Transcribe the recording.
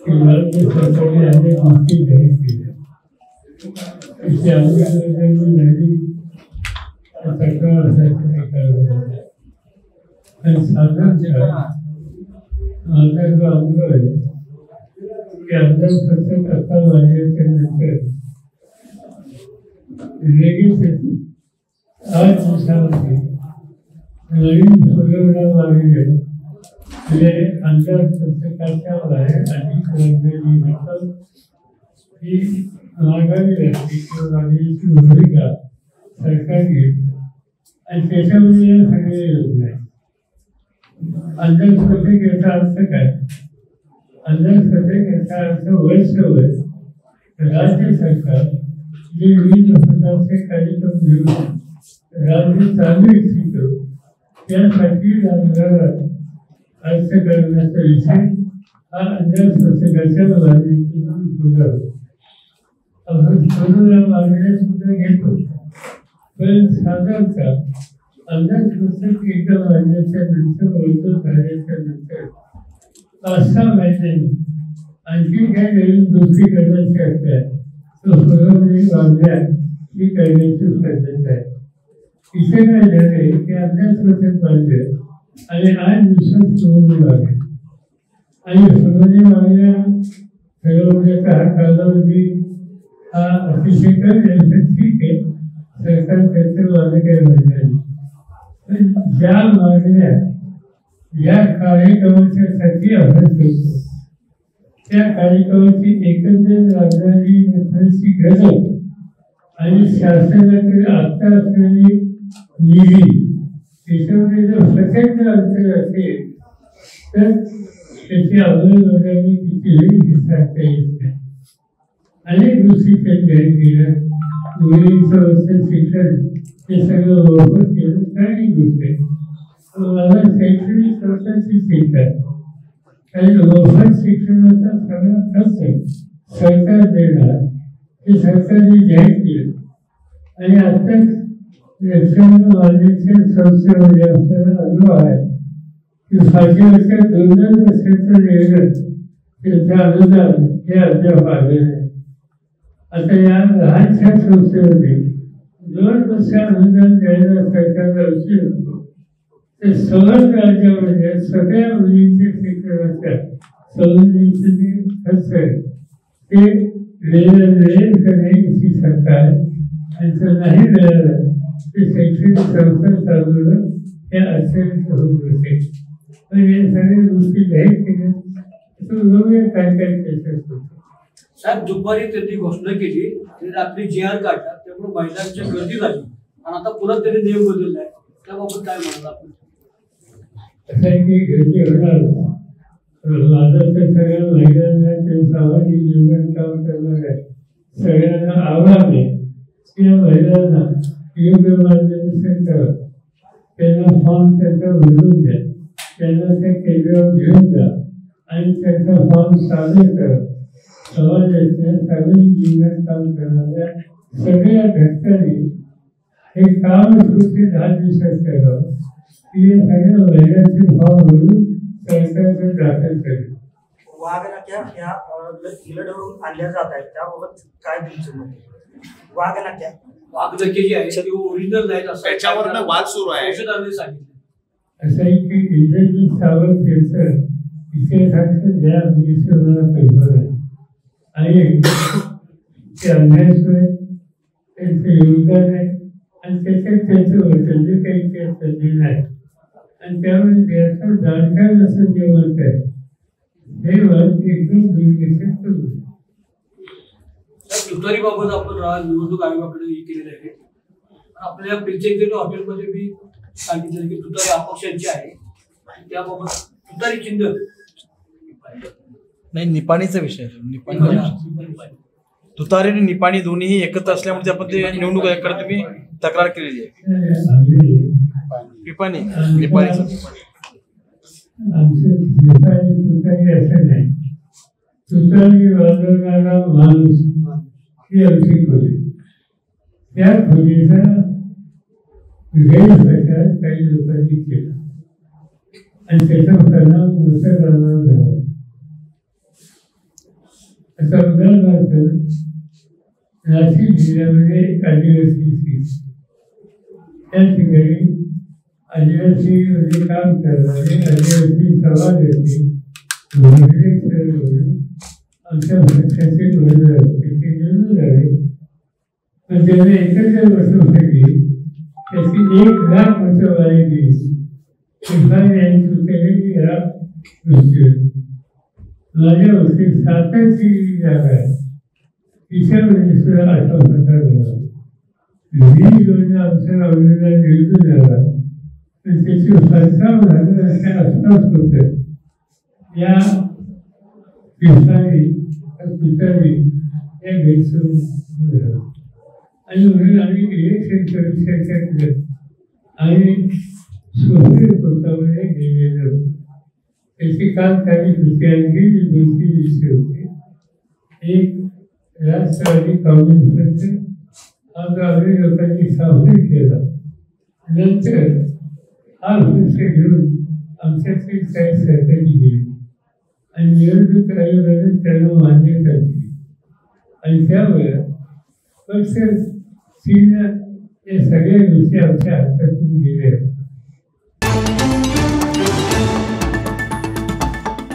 की राज्य सरकारने अनेक गोष्टी जाहीर केल्या. त्याची अंमलबजावणी झाली सरकार असायचं नाही करायचं. आणि साधारणतः माझा जो अनुभव आहे की आमदार सत्तेत आता वाढल्याच्या नंतर लगेच 8 दिवसामध्ये नवीन सुधारणा मागणी म्हणजे आमदार पुस्तकाच्या बाहेर अधिक वाढलेली रक्कम ही मागावी लागते किंवा मागणीची भूमिका सरकार घेते आणि त्याच्यामध्ये या सगळ्या योजना आहेत. अंदाज पत्रकाचा अर्थ काय? अंदाज पत्रकाचा अर्थ वर्षभर राज्य सरकार जे विविध प्रकारचे कार्यक्रम घेऊन राज्य चालू इच्छितो त्यासाठी लागणारा अर्थकारणाचा विषय हा अंदाज पत्रकाच्या मागणीतून पुरवतो. आपण कोरोना मागण्या सुद्धा घेतो, पण साधारणतः अंदाज पुस्तक एकदा वाढल्याच्या नंतर वर्ग झाल्याच्या नंतर 5-6 महिन्यांनी आणखी काही नवीन गोष्टी करण्याच्या असतात तो सुरवणी मागण्या ही करण्याची पद्धत आहे. इथे काय झाले की अंदाज पुस्तक वाढलं आणि 8 दिवसात सुरवणी मागण्या आणि सुरवणी मागण्या ठरवण्याचा हा कालावधी हा अतिशय कमी आहे. ठीक आहे, सरकार त्याचं मागणं काही म्हणणार नाही, ज्या मागण्या या कार्यक्रमाच्यासाठी आपण करतो त्या कार्यक्रमाची एकत्र लागणारी नफाची गरज आणि शासनाकडे आता असलेली निधी त्याच्यामध्ये जर प्रचंड अंतर असेल तर त्याची अंमलबजावणी किती होईल हे सांगता येत नाही. अनेक गोष्टी त्यांनी जाहीर केल्या. मुलींचं वचन शिक्षण हे सगळं मोफत केलं, चांगली गोष्ट आहे. मला शैक्षणिक संस्थांची चिंता आहे आणि मोफत शिक्षणाचा सगळा खर्च सरकार देणार हे सरकारने जाहीर केलं. आणि आत्ताच लक्षण मान्याच्या संस्थेमध्ये आपल्याला अनुभव आहे की 5 वर्षात 2 वर्षाचं निर्णय त्याचं अनुदान हे अद्याप आलेलं आहे. आता या लहानशा संस्थेमध्ये 2 वर्ष अनुदान द्यायला सरकारला उशीर होतो. ते सवलत राज्यामध्ये सगळ्या मुलींच्या शिक्षणाच्या सवलतीचे जे खर्च आहे ते वेळेत करण्याची सरकार त्यांचं नाही मिळालं ते शैक्षणिक संस्था चालवणं हे अडचणीचं होत होते. पण हे सगळ्या गोष्टी जाहीर केल्या तर बघूया काय काय त्याच्यात होतं. साहेब दुपारी त्यांनी घोषणा केली आणि रात्री GR काढला, त्यामुळे महिलांची गर्दी झाली आणि आता पुन्हा त्यांनी नियम बदललाय, त्याबाबत काय म्हणाल आपण? असं आहे की गर्दी होणार. माझं तर सगळ्या महिलांना ते सामाजिक जीवनात काम करणार आहे सगळ्यांना आव्हान आहे की या महिलांना योग्य मार्गदर्शन करा, त्यांना फॉर्म त्याचा भरून द्या, त्यांना त्या केंद्रावर घेऊन जा आणि त्याचा फॉर्म सादर करा. समाजाच्या सार्वजनिक जीवनात काम करणाऱ्या सगळ्या घटकांनी हे काम सुरू 10 दिवसात करावं की हे सगळ्या महिलांचे फॉर्म भरून सरकारकडे दाखल करेल. वाघनख्या ह्या इंग्लंडवरून आणल्या जात आहेत त्याबाबत काय तुमचं मत? वाघनख्या जी आहे ती ओरिजिनल नाही असं त्याच्यावर वाद सुरू आहे. सांगितलं असं आहे की इंग्रजी सावध घेतलं इतिहासाचं ज्ञान मला पैसा आहे आणि ते अन्यायस्वय त्यांचं योगदान आहे आणि त्याच्यात त्यांचं वचन जे काही केलं आहे आणि त्यामुळे त्याचं जाणकार असं जे मत आहे हे मत एकदम दुर्लक्षित करू. तुतारीबाबत आपण निवडणूक आयोगाकडे हे केलेलं आहे. आपल्या प्रिन्स हॉटेलमध्ये मी सांगितलं की तुतारी अपक्षांची आहे आणि त्याबाबत तुतारी चिन्ह नाही निपाणीचा विषय तुतारी आणि निपाणी दोन्ही एकत्र असल्यामुळे आपण ते निवडणूक आयोगाकडे तुम्ही तक्रार केलेली आहे. पिपाणी निपाणीचं तुतारी वाजवणारा माणूस ही आमची खोली. त्या खोलीचा गैरप्रचार काही लोकांनी केला आणि त्याचा परिणाम मतदारांवर झाला. आता उदाहरणार्थ नाशिक जिल्ह्यामध्ये एक आदिवासी सीट, त्या ठिकाणी आदिवासी मध्ये काम करणारे आदिवासी समाजाचे भोसले सर म्हणून आमच्या पक्षाचे गव्हर्नर असते, ते निवडून आले. पण त्यांना एकत्र बसवण्यासाठी त्याची 1,00,000 मतं वाढली. यांनी सुचवली या गोष्टीवर माझ्या गोष्टी 7ची जागा आहे, तिच्यामध्ये सुद्धा असा प्रकार झाला. वीज योजना आमच्या अवधीला निवडून आला, तर त्याची 55,000 आसपास होतं. या पिसारी या गैरसमज आणि म्हणून आम्ही इलेक्शन परीक्षेच्या केलं आणि सोशल कोर्टामध्ये गेलेलो होतो. त्याची काल तारीख होती. आणखी 2-3 विषय होते. एक राष्ट्रवादी काँग्रेस पक्ष हा गावी लोकांनी सामील केला. नंतर हा पक्ष घेऊन आमच्याकडे काही सहकारी गेली आणि निवडणूक आयोगाने त्यांना मान्यता दिली आणि त्यावर पक्ष या सगळ्या गोष्टी आमच्या हातातून गेल्या.